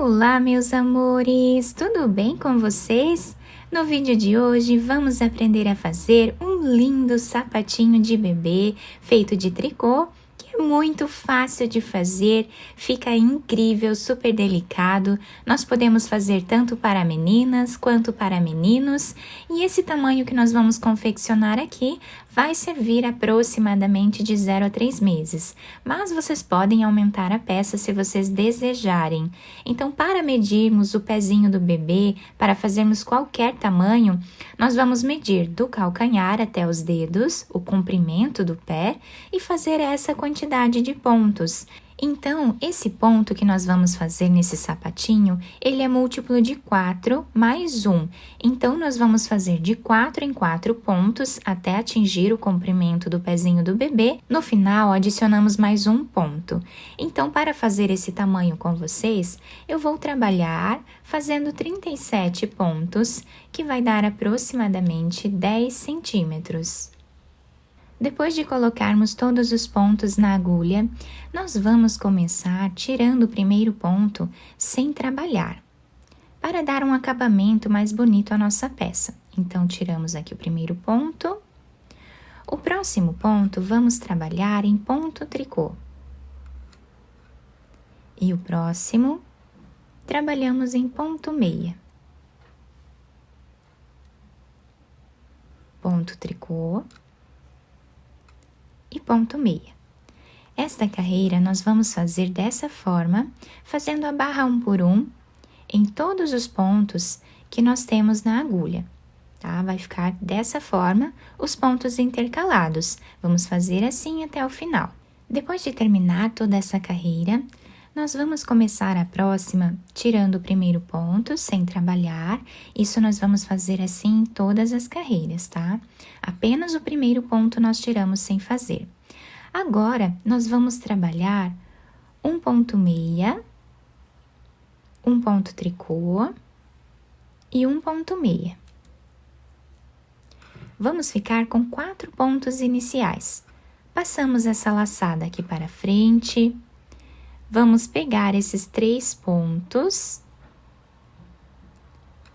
Olá, meus amores! Tudo bem com vocês? No vídeo de hoje, vamos aprender a fazer um lindo sapatinho de bebê feito de tricô, que é muito fácil de fazer, fica incrível, super delicado. Nós podemos fazer tanto para meninas quanto para meninos, e esse tamanho que nós vamos confeccionar aqui vai servir aproximadamente de 0 a 3 meses, mas vocês podem aumentar a peça se vocês desejarem. Então, para medirmos o pezinho do bebê, para fazermos qualquer tamanho, nós vamos medir do calcanhar até os dedos, o comprimento do pé, e fazer essa quantidade de pontos. Então, esse ponto que nós vamos fazer nesse sapatinho, ele é múltiplo de 4 mais 1. Então, nós vamos fazer de 4 em 4 pontos até atingir o comprimento do pezinho do bebê. No final, adicionamos mais um ponto. Então, para fazer esse tamanho com vocês, eu vou trabalhar fazendo 37 pontos, que vai dar aproximadamente 10 centímetros. Depois de colocarmos todos os pontos na agulha, nós vamos começar tirando o primeiro ponto sem trabalhar, para dar um acabamento mais bonito à nossa peça. Então, tiramos aqui o primeiro ponto. O próximo ponto, vamos trabalhar em ponto tricô. E o próximo, trabalhamos em ponto meia. Ponto tricô. E ponto meia. Esta carreira nós vamos fazer dessa forma, fazendo a barra 1 por 1 em todos os pontos que nós temos na agulha, tá? Vai ficar dessa forma os pontos intercalados. Vamos fazer assim até o final. Depois de terminar toda essa carreira, nós vamos começar a próxima tirando o primeiro ponto sem trabalhar. Isso nós vamos fazer assim em todas as carreiras, tá? Apenas o primeiro ponto nós tiramos sem fazer. Agora, nós vamos trabalhar um ponto meia, um ponto tricô e um ponto meia. Vamos ficar com 4 pontos iniciais. Passamos essa laçada aqui para frente. Vamos pegar esses 3 pontos,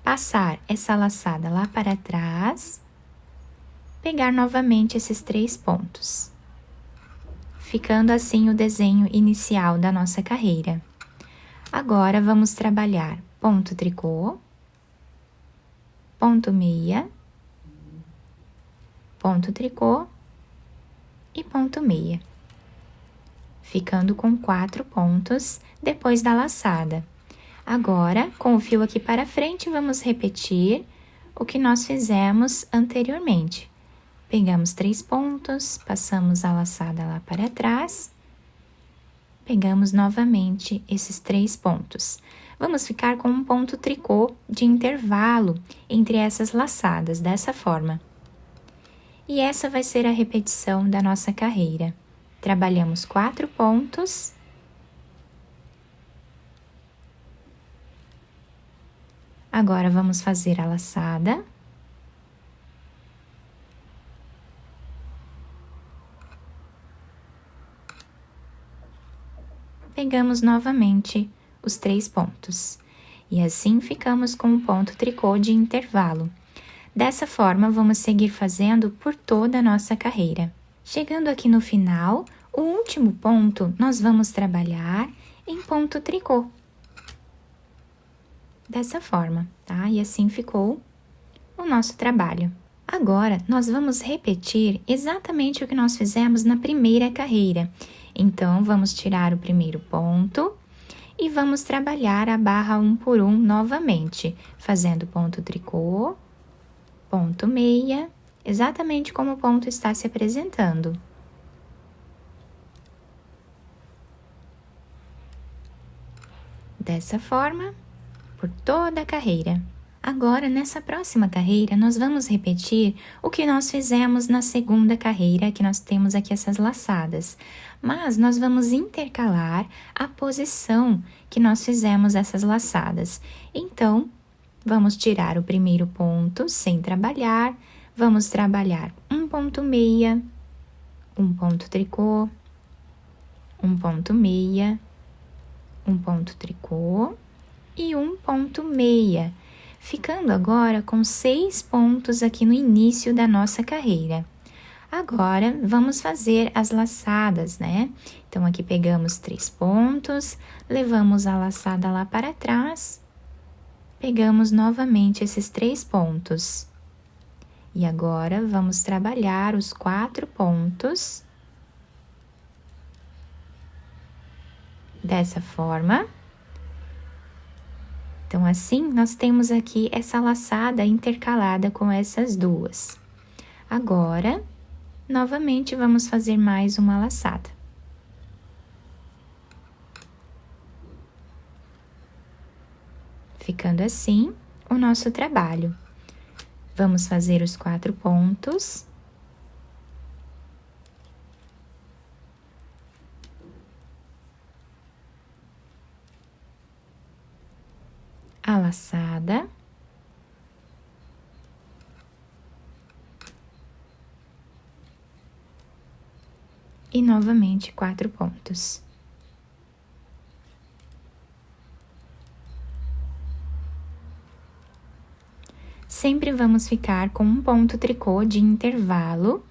passar essa laçada lá para trás, pegar novamente esses 3 pontos, ficando assim o desenho inicial da nossa carreira. Agora, vamos trabalhar ponto tricô, ponto meia, ponto tricô e ponto meia, ficando com 4 pontos depois da laçada. Agora, com o fio aqui para frente, vamos repetir o que nós fizemos anteriormente. Pegamos 3 pontos, passamos a laçada lá para trás, pegamos novamente esses 3 pontos. Vamos ficar com um ponto tricô de intervalo entre essas laçadas, dessa forma. E essa vai ser a repetição da nossa carreira. Trabalhamos 4 pontos. Agora, vamos fazer a laçada. Pegamos novamente os 3 pontos. E assim ficamos com um ponto tricô de intervalo. Dessa forma, vamos seguir fazendo por toda a nossa carreira. Chegando aqui no final, o último ponto, nós vamos trabalhar em ponto tricô. Dessa forma, tá? E assim ficou o nosso trabalho. Agora, nós vamos repetir exatamente o que nós fizemos na primeira carreira. Então, vamos tirar o primeiro ponto e vamos trabalhar a barra 1 por 1 novamente, fazendo ponto tricô, ponto meia, exatamente como o ponto está se apresentando. Dessa forma, por toda a carreira. Agora, nessa próxima carreira, nós vamos repetir o que nós fizemos na segunda carreira, que nós temos aqui essas laçadas. Mas nós vamos intercalar a posição que nós fizemos essas laçadas. Então, vamos tirar o primeiro ponto sem trabalhar, vamos trabalhar um ponto meia, um ponto tricô, um ponto meia, um ponto tricô e um ponto meia, ficando agora com 6 pontos aqui no início da nossa carreira. Agora, vamos fazer as laçadas, né? Então, aqui pegamos 3 pontos, levamos a laçada lá para trás, pegamos novamente esses 3 pontos. E agora, vamos trabalhar os 4 pontos, dessa forma. Então, assim, nós temos aqui essa laçada intercalada com essas duas. Agora, novamente, vamos fazer mais uma laçada. Ficando assim o nosso trabalho. Vamos fazer os 4 pontos. A laçada. E novamente 4 pontos. Sempre vamos ficar com um ponto tricô de intervalo,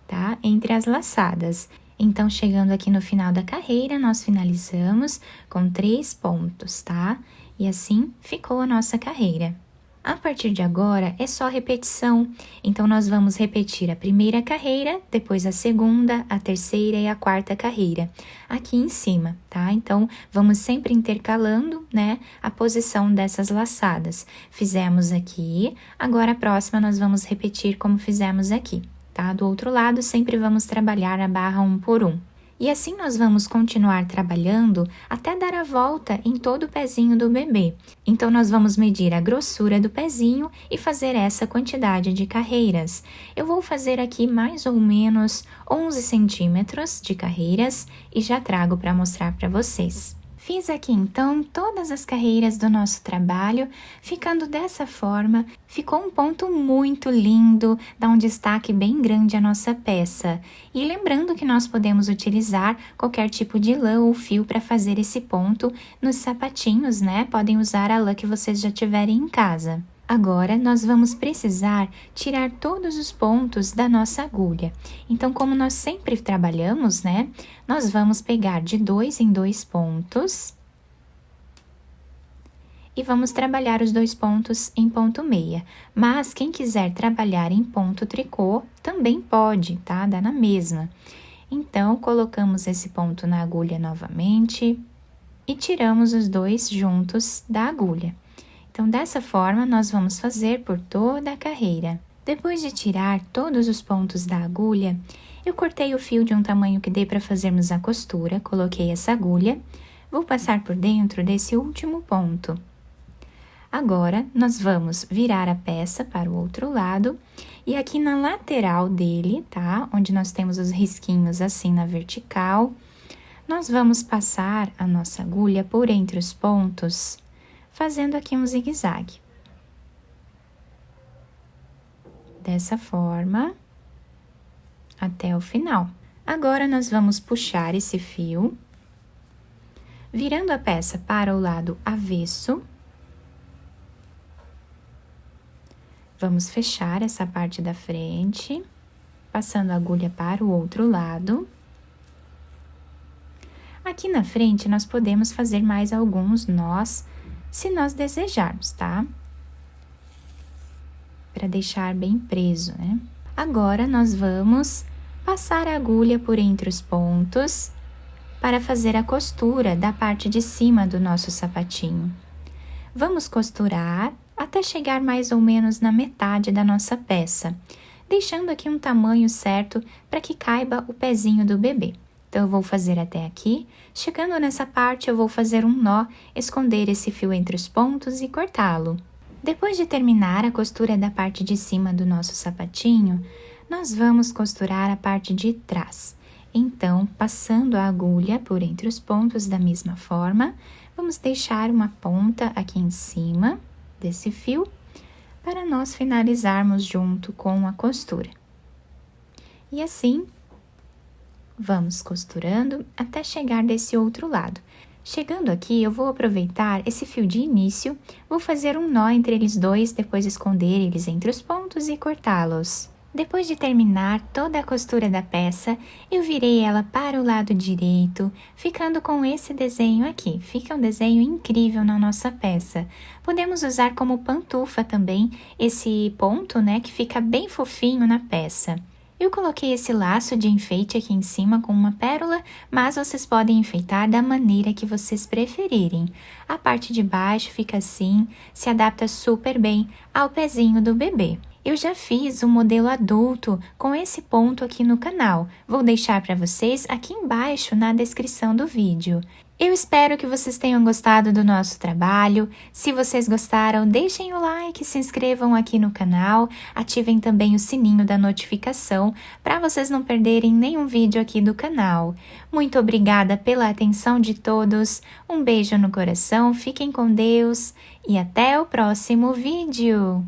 tá? Entre as laçadas. Então, chegando aqui no final da carreira, nós finalizamos com 3 pontos, tá? E assim ficou a nossa carreira. A partir de agora, é só repetição. Então, nós vamos repetir a primeira carreira, depois a segunda, a terceira e a quarta carreira, aqui em cima, tá? Então, vamos sempre intercalando, né, a posição dessas laçadas. Fizemos aqui, agora a próxima nós vamos repetir como fizemos aqui, tá? Do outro lado, sempre vamos trabalhar a barra 1 por 1. E assim nós vamos continuar trabalhando até dar a volta em todo o pezinho do bebê. Então, nós vamos medir a grossura do pezinho e fazer essa quantidade de carreiras. Eu vou fazer aqui mais ou menos 11 centímetros de carreiras e já trago para mostrar para vocês. Fiz aqui, então, todas as carreiras do nosso trabalho, ficando dessa forma, ficou um ponto muito lindo, dá um destaque bem grande à nossa peça. E lembrando que nós podemos utilizar qualquer tipo de lã ou fio para fazer esse ponto nos sapatinhos, né? Podem usar a lã que vocês já tiverem em casa. Agora, nós vamos precisar tirar todos os pontos da nossa agulha. Então, como nós sempre trabalhamos, né? Nós vamos pegar de 2 em 2 pontos. E vamos trabalhar os 2 pontos em ponto meia. Mas, quem quiser trabalhar em ponto tricô, também pode, tá? Dá na mesma. Então, colocamos esse ponto na agulha novamente e tiramos os 2 juntos da agulha. Então, dessa forma, nós vamos fazer por toda a carreira. Depois de tirar todos os pontos da agulha, eu cortei o fio de um tamanho que dê para fazermos a costura, coloquei essa agulha, vou passar por dentro desse último ponto. Agora, nós vamos virar a peça para o outro lado e aqui na lateral dele, tá? Onde nós temos os risquinhos assim na vertical, nós vamos passar a nossa agulha por entre os pontos, fazendo aqui um zigue-zague. Dessa forma, até o final. Agora, nós vamos puxar esse fio, virando a peça para o lado avesso. Vamos fechar essa parte da frente, passando a agulha para o outro lado. Aqui na frente, nós podemos fazer mais alguns nós, se nós desejarmos, tá? Para deixar bem preso, né? Agora, nós vamos passar a agulha por entre os pontos para fazer a costura da parte de cima do nosso sapatinho. Vamos costurar até chegar mais ou menos na metade da nossa peça, deixando aqui um tamanho certo para que caiba o pezinho do bebê. Então, eu vou fazer até aqui. Chegando nessa parte, eu vou fazer um nó, esconder esse fio entre os pontos e cortá-lo. Depois de terminar a costura da parte de cima do nosso sapatinho, nós vamos costurar a parte de trás. Então, passando a agulha por entre os pontos da mesma forma, vamos deixar uma ponta aqui em cima desse fio, para nós finalizarmos junto com a costura. E assim, vamos costurando até chegar desse outro lado. Chegando aqui, eu vou aproveitar esse fio de início, vou fazer um nó entre eles dois, depois esconder eles entre os pontos e cortá-los. Depois de terminar toda a costura da peça, eu virei ela para o lado direito, ficando com esse desenho aqui. Fica um desenho incrível na nossa peça. Podemos usar como pantufa também esse ponto, né, que fica bem fofinho na peça. Eu coloquei esse laço de enfeite aqui em cima com uma pérola, mas vocês podem enfeitar da maneira que vocês preferirem. A parte de baixo fica assim, se adapta super bem ao pezinho do bebê. Eu já fiz um modelo adulto com esse ponto aqui no canal. Vou deixar para vocês aqui embaixo na descrição do vídeo. Eu espero que vocês tenham gostado do nosso trabalho. Se vocês gostaram, deixem o like, se inscrevam aqui no canal, ativem também o sininho da notificação para vocês não perderem nenhum vídeo aqui do canal. Muito obrigada pela atenção de todos, um beijo no coração, fiquem com Deus e até o próximo vídeo!